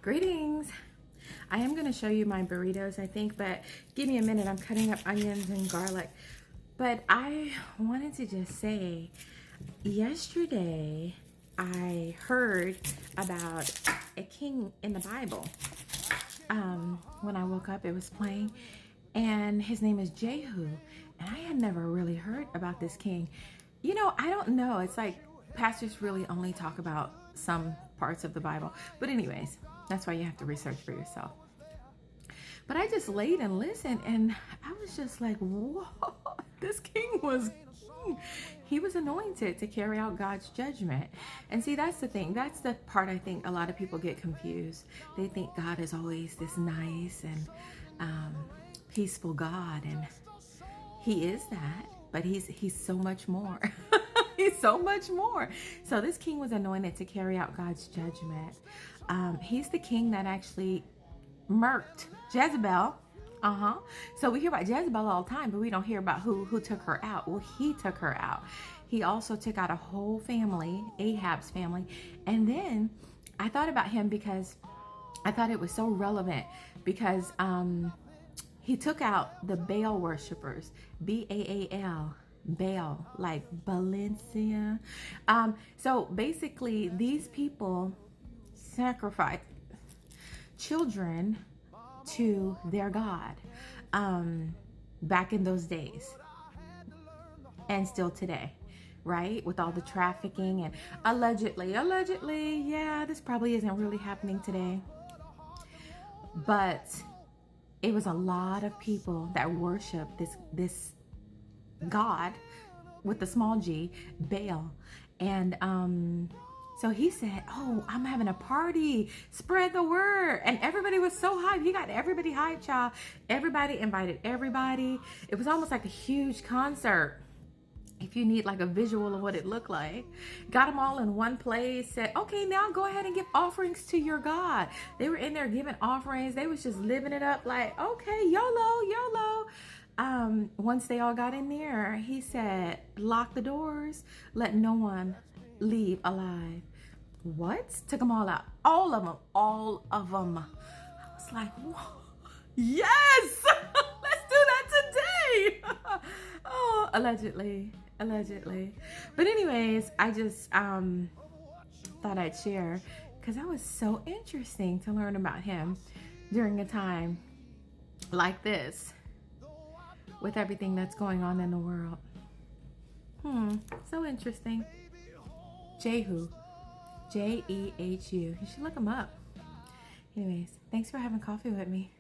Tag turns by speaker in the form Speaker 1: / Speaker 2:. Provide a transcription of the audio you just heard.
Speaker 1: Greetings. I am going to show you my burritos, I think, but give me a minute. I'm cutting up onions and garlic. But I wanted to just say, yesterday I heard about a king in the Bible. When I woke up, it was playing, and his name is Jehu. And I had never really heard about this king. You know, I don't know. It's like pastors really only talk about some parts of the Bible. But anyways, that's why you have to research for yourself. But I just laid and listened, and I was just like, whoa, this king was, he was anointed to carry out God's judgment. And see, that's the thing. That's the part I think a lot of people get confused. They think God is always this nice and peaceful God, and he is that, but he's so much more. He's so much more. So this king was anointed to carry out God's judgment. He's the king that actually murked Jezebel. So we hear about Jezebel all the time, but we don't hear about who took her out. Well, he took her out. He also took out a whole family, Ahab's family. And then I thought about him because I thought it was so relevant because he took out the Baal worshipers, B-A-A-L, Baal, like Valencia. So basically, these people sacrificed children to their God back in those days, and still today, right? With all the trafficking and allegedly, yeah, this probably isn't really happening today, but it was a lot of people that worship this God with the small g, Baal. And so he said, oh, I'm having a party, spread the word. And everybody was so hyped. He got everybody hyped, y'all. Everybody invited everybody. It was almost like a huge concert. If you need like a visual of what it looked like, got them all in one place, said, okay, now go ahead and give offerings to your God. They were in there giving offerings. They was just living it up like, okay, YOLO. Once they all got in there, he said, lock the doors, let no one leave alive. What? Took them all out. All of them. I was like, whoa, yes, let's do that today. Oh, allegedly. But anyways, I just thought I'd share because that was so interesting to learn about him during a time like this with everything that's going on in the world. So interesting. Jehu, Jehu. You should look him up. Anyways, thanks for having coffee with me.